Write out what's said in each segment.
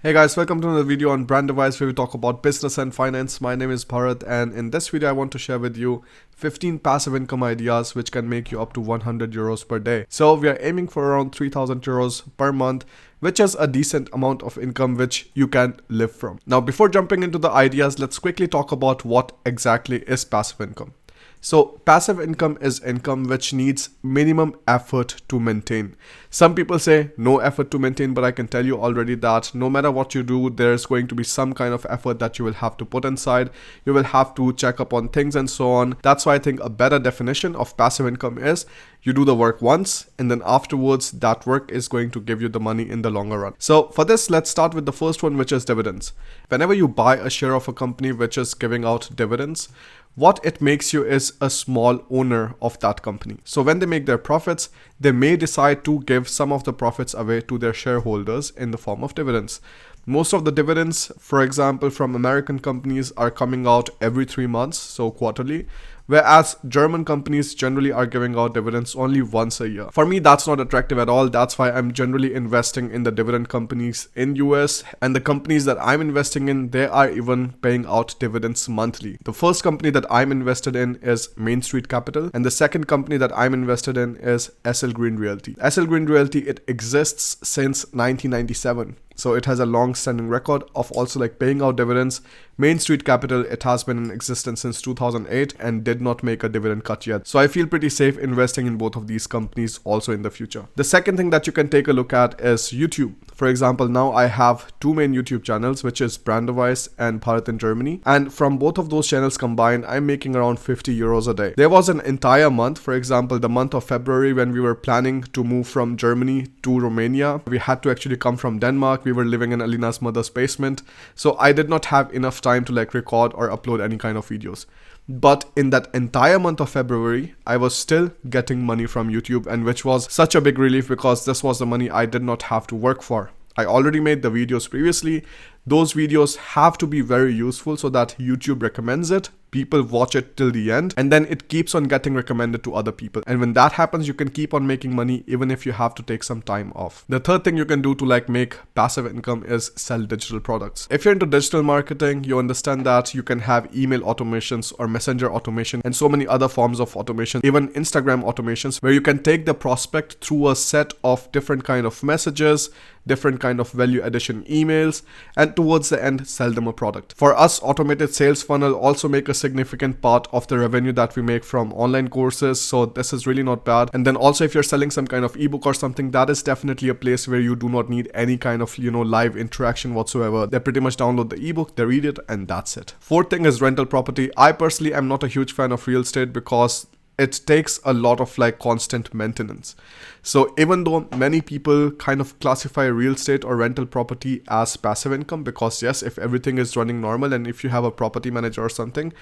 Hey guys, welcome to another video on Brand Device where we talk about business and finance. My name is Bharat, and in this video I want to share with you 15 passive income ideas which can make you up to 100 euros per day. So we are aiming for around 3000 euros per month, which is a decent amount of income which you can live from. Now before jumping into the ideas, let's quickly talk about what exactly is passive income. So passive income is income which needs minimum effort to maintain. Some people say no effort to maintain, but I can tell you already that no matter what you do, there's going to be some kind of effort that you will have to put inside. You will have to check up on things and so on. That's why I think a better definition of passive income is you do the work once and then afterwards that work is going to give you the money in the longer run. So for this, let's start with the first one, which is dividends. Whenever you buy a share of a company which is giving out dividends, what it makes you is a small owner of that company. So when they make their profits, they may decide to give some of the profits away to their shareholders in the form of dividends. Most of the dividends, for example, from American companies are coming out every 3 months, so quarterly, whereas German companies generally are giving out dividends only once a year. For me, that's not attractive at all. That's why I'm generally investing in the dividend companies in US, and the companies that I'm investing in, they are even paying out dividends monthly. The first company that I'm invested in is Main Street Capital, and the second company that I'm invested in is SL Green Realty. SL Green Realty, it exists since 1997. So it has a long-standing record of also paying out dividends. Main Street Capital, it has been in existence since 2008 and did not make a dividend cut yet. So I feel pretty safe investing in both of these companies also in the future. The second thing that you can take a look at is YouTube. For example, now I have two main YouTube channels, which is Brand Device and Bharat in Germany. And from both of those channels combined, I'm making around 50 euros a day. There was an entire month, for example, the month of February, when we were planning to move from Germany to Romania. We had to actually come from Denmark. We were living in Alina's mother's basement. So I did not have enough time to record or upload any kind of videos. But in that entire month of February, I was still getting money from YouTube, and which was such a big relief because this was the money I did not have to work for. I already made the videos previously. Those videos have to be very useful so that YouTube recommends it. People watch it till the end, and then it keeps on getting recommended to other people. And when that happens, you can keep on making money even if you have to take some time off. The third thing you can do to make passive income is sell digital products. If you're into digital marketing, you understand that you can have email automations or messenger automation and so many other forms of automation, even Instagram automations, where you can take the prospect through a set of different kind of messages, different kind of value addition emails, and towards the end sell them a product. For us, automated sales funnel also make a significant part of the revenue that we make from online courses, so this is really not bad. And then also if you're selling some kind of ebook or something, that is definitely a place where you do not need any kind of live interaction whatsoever. They pretty much download the ebook, they read it, and that's it. Fourth thing is rental property. I personally am not a huge fan of real estate because it takes a lot of constant maintenance. So even though many people kind of classify real estate or rental property as passive income, because yes, if everything is running normal and if you have a property manager or something,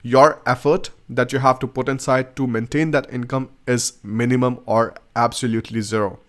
your effort that you have to put inside to maintain that income is minimum or absolutely zero.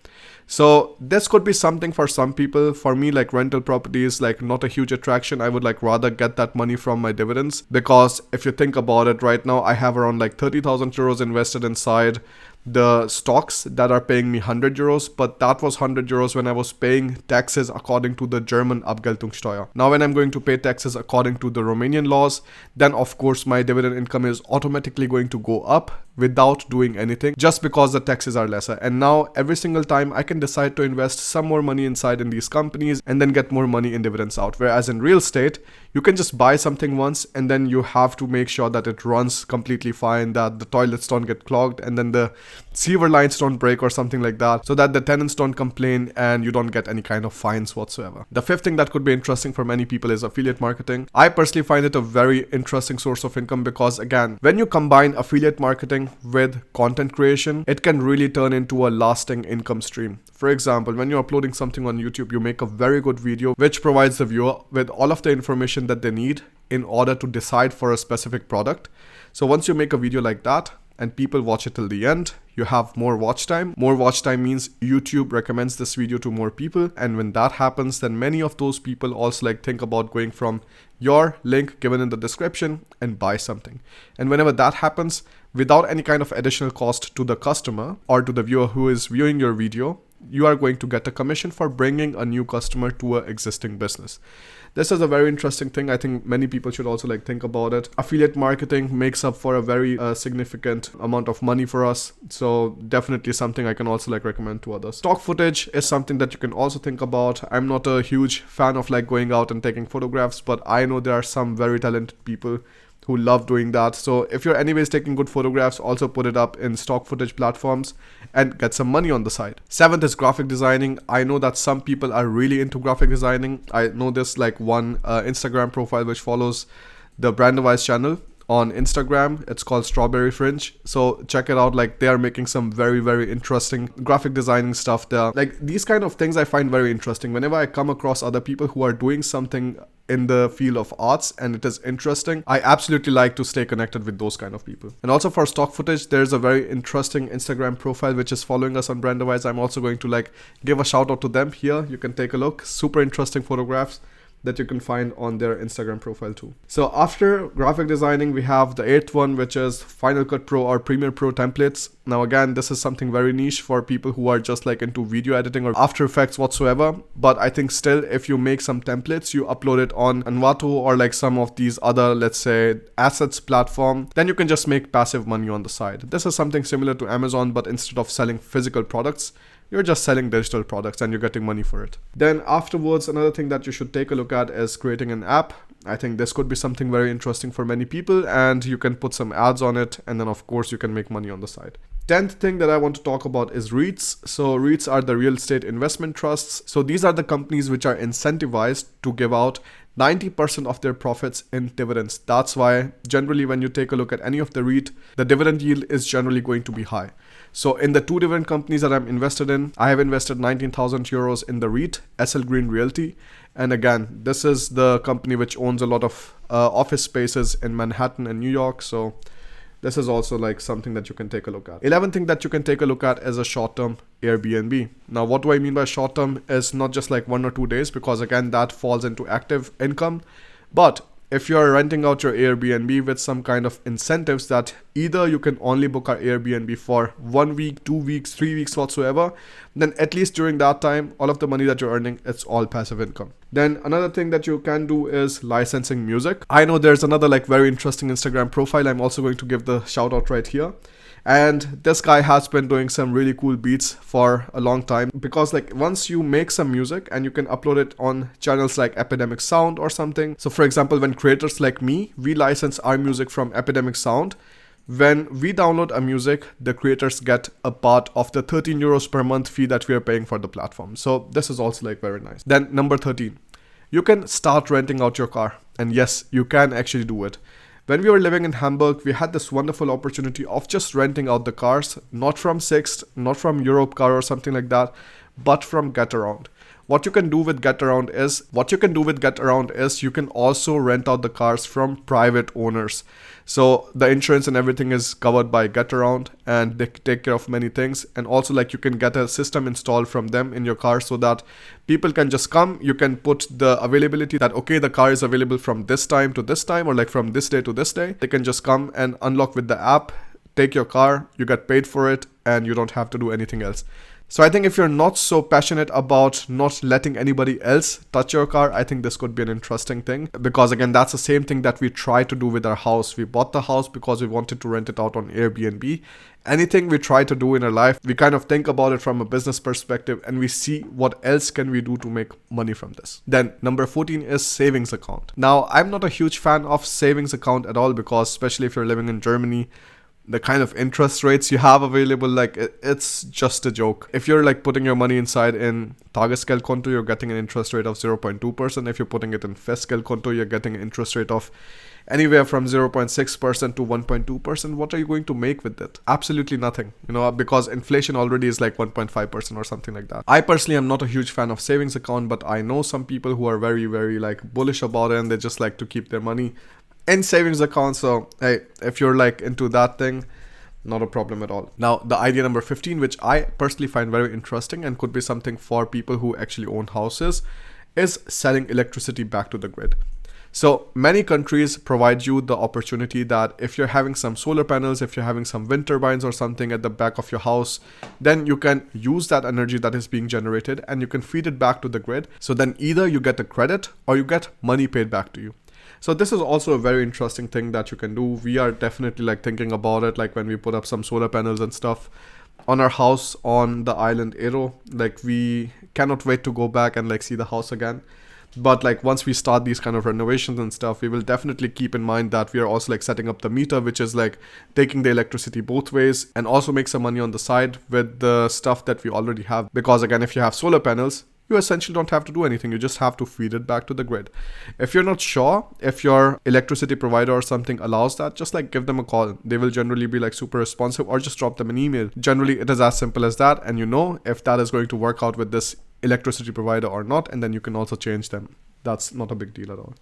So this could be something for some people. For me, rental property is not a huge attraction. I would rather get that money from my dividends, because if you think about it, right now I have around 30,000 euros invested inside the stocks that are paying me 100 euros, but that was 100 euros when I was paying taxes according to the German Abgeltungssteuer. Now when I'm going to pay taxes according to the Romanian laws, then of course my dividend income is automatically going to go up without doing anything, just because the taxes are lesser. And now every single time I can decide to invest some more money inside in these companies and then get more money in dividends out. Whereas in real estate, you can just buy something once and then you have to make sure that it runs completely fine, that the toilets don't get clogged and then the sewer lines don't break or something like that, so that the tenants don't complain and you don't get any kind of fines whatsoever. The fifth thing that could be interesting for many people is affiliate marketing. I personally find it a very interesting source of income because, again, when you combine affiliate marketing with content creation, it can really turn into a lasting income stream. For example, when you're uploading something on YouTube, you make a very good video which provides the viewer with all of the information that they need in order to decide for a specific product. So once you make a video like that and people watch it till the end, you have more watch time. More watch time means YouTube recommends this video to more people, and when that happens, then many of those people also think about going from your link given in the description and buy something. And whenever that happens, without any kind of additional cost to the customer or to the viewer who is viewing your video, you are going to get a commission for bringing a new customer to an existing business. This is a very interesting thing. I think many people should also like think about it. Affiliate marketing makes up for a very significant amount of money for us. So definitely something I can also like recommend to others. Stock footage is something that you can also think about. I'm not a huge fan of like going out and taking photographs, but I know there are some very talented people who love doing that. So if you're anyways taking good photographs, also put it up in stock footage platforms and get some money on the side. 7th is graphic designing. I know that some people are really into graphic designing. I know this like one Instagram profile which follows the Brandwise channel on Instagram. It's called Strawberry Fringe. So check it out. Like they are making some very, very interesting graphic designing stuff there. Like these kind of things I find very interesting. Whenever I come across other people who are doing something in the field of arts and it is interesting, I absolutely like to stay connected with those kind of people. And also for stock footage, there's a very interesting Instagram profile which is following us on Brandwise. I'm also going to like give a shout out to them here. You can take a look. Super interesting photographs that you can find on their Instagram profile too. So after graphic designing, we have the 8th one, which is Final Cut Pro or Premiere Pro templates. Now again, this is something very niche for people who are just like into video editing or After Effects whatsoever. But I think still, if you make some templates, you upload it on Envato or like some of these other, let's say, assets platform, then you can just make passive money on the side. This is something similar to Amazon, but instead of selling physical products, you're just selling digital products and you're getting money for it. Then afterwards, another thing that you should take a look at is creating an app. I think this could be something very interesting for many people, and you can put some ads on it, and then of course you can make money on the side. 10th thing that I want to talk about is REITs. So REITs are the real estate investment trusts. So these are the companies which are incentivized to give out 90% of their profits in dividends. That's why generally when you take a look at any of the REIT, the dividend yield is generally going to be high. So in the 2 different companies that I'm invested in, I have invested 19,000 euros in the REIT, SL Green Realty. And again, this is the company which owns a lot of office spaces in Manhattan and New York. So this is also like something that you can take a look at. 11th thing that you can take a look at is a short-term Airbnb. Now, what do I mean by short-term is not just like 1 or 2 days, because again, that falls into active income. But if you're renting out your Airbnb with some kind of incentives that either you can only book our Airbnb for 1 week, 2 weeks, 3 weeks whatsoever, then at least during that time, all of the money that you're earning, it's all passive income. Then another thing that you can do is licensing music. I know there's another like very interesting Instagram profile. I'm also going to give the shout out right here. And this guy has been doing some really cool beats for a long time, because like once you make some music and you can upload it on channels like Epidemic Sound or something. So for example, when creators like me, we license our music from Epidemic Sound. When we download a music, the creators get a part of the 13 euros per month fee that we are paying for the platform. So this is also like very nice. Then number 13, you can start renting out your car. And yes, you can actually do it. When we were living in Hamburg, we had this wonderful opportunity of just renting out the cars, not from Sixt, not from Europcar or something like that, but from Getaround. What you can do with Getaround is you can also rent out the cars from private owners. So the insurance and everything is covered by Getaround, and they take care of many things. And also like you can get a system installed from them in your car so that people can just come. You can put the availability that, okay, the car is available from this time to this time, or like from this day to this day. They can just come and unlock with the app, take your car, you get paid for it, and you don't have to do anything else. So I think if you're not so passionate about not letting anybody else touch your car, I think this could be an interesting thing, because again, that's the same thing that we try to do with our house. We bought the house because we wanted to rent it out on Airbnb. Anything we try to do in our life, we kind of think about it from a business perspective, and we see what else can we do to make money from this. Then number 14 is savings account. Now, I'm not a huge fan of savings account at all, because especially if you're living in Germany, the kind of interest rates you have available, like it's just a joke. If you're like putting your money inside in Tagesgeldkonto, you're getting an interest rate of 0.2%. If you're putting it in Festgeldkonto, you're getting an interest rate of anywhere from 0.6% to 1.2%. What are you going to make with it? Absolutely nothing, because inflation already is like 1.5% or something like that. I personally am not a huge fan of savings account, but I know some people who are very, very like bullish about it, and they just like to keep their money in savings accounts. So hey, if you're like into that thing, not a problem at all. Now, the idea number 15, which I personally find very interesting and could be something for people who actually own houses, is selling electricity back to the grid. So many countries provide you the opportunity that if you're having some solar panels, if you're having some wind turbines or something at the back of your house, then you can use that energy that is being generated and you can feed it back to the grid. So then either you get a credit or you get money paid back to you. So this is also a very interesting thing that you can do. We are definitely like thinking about it, like when we put up some solar panels and stuff on our house on the island Aero. Like we cannot wait to go back and like see the house again. But like once we start these kind of renovations and stuff, we will definitely keep in mind that we are also like setting up the meter, which is like taking the electricity both ways, and also make some money on the side with the stuff that we already have. Because again, if you have solar panels, you essentially don't have to do anything. You just have to feed it back to the grid. If you're not sure if your electricity provider or something allows that, just like give them a call. They will generally be like super responsive, or just drop them an email. Generally, it is as simple as that, and you know if that is going to work out with this electricity provider or not, and then you can also change them. That's not a big deal at all.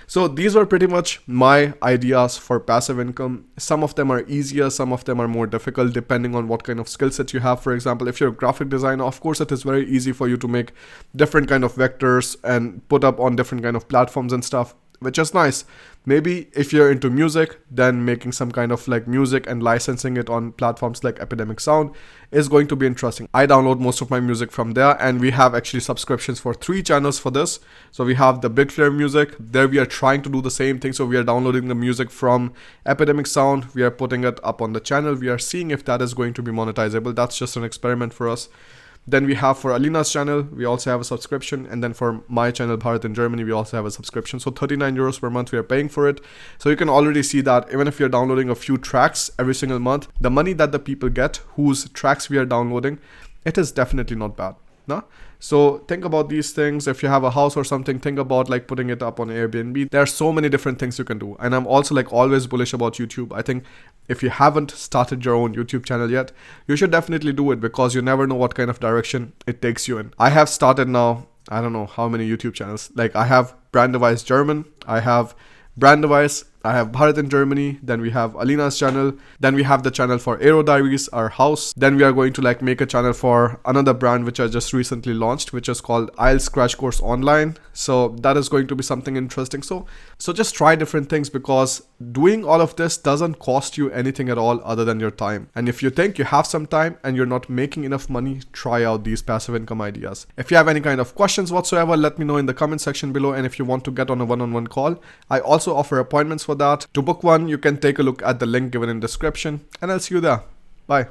So these are pretty much my ideas for passive income. Some of them are easier, some of them are more difficult depending on what kind of skill set you have. For example, if you're a graphic designer, of course it is very easy for you to make different kind of vectors and put up on different kind of platforms and stuff, which is nice. Maybe if you're into music, then making some kind of like music and licensing it on platforms like Epidemic Sound is going to be interesting. I download most of my music from there, and we have actually subscriptions for 3 channels for this. So we have the Big Flare Music. There we are trying to do the same thing. So we are downloading the music from Epidemic Sound. We are putting it up on the channel. We are seeing if that is going to be monetizable. That's just an experiment for us. Then we have for Alina's channel, we also have a subscription. And then for my channel, Bharat in Germany, we also have a subscription. So 39 euros per month we are paying for it. So you can already see that even if you're downloading a few tracks every single month, the money that the people get whose tracks we are downloading, it is definitely not bad. No? So think about these things. If you have a house or something, think about like putting it up on Airbnb. There are so many different things you can do. And I'm also like always bullish about YouTube. I think if you haven't started your own YouTube channel yet, you should definitely do it, because you never know what kind of direction it takes you in. I have started now, I don't know how many YouTube channels. Like I have Brand Device German, I have Brand Device, I have Bharat in Germany, then we have Alina's channel, then we have the channel for Aero Diaries, our house. Then we are going to like make a channel for another brand which I just recently launched, which is called IELTS Crash Course Online. So that is going to be something interesting. So just try different things, because doing all of this doesn't cost you anything at all other than your time. And if you think you have some time and you're not making enough money, try out these passive income ideas. If you have any kind of questions whatsoever, let me know in the comment section below. And if you want to get on a one-on-one call, I also offer appointments for that. To book one, you can take a look at the link given in description, and I'll see you there. Bye.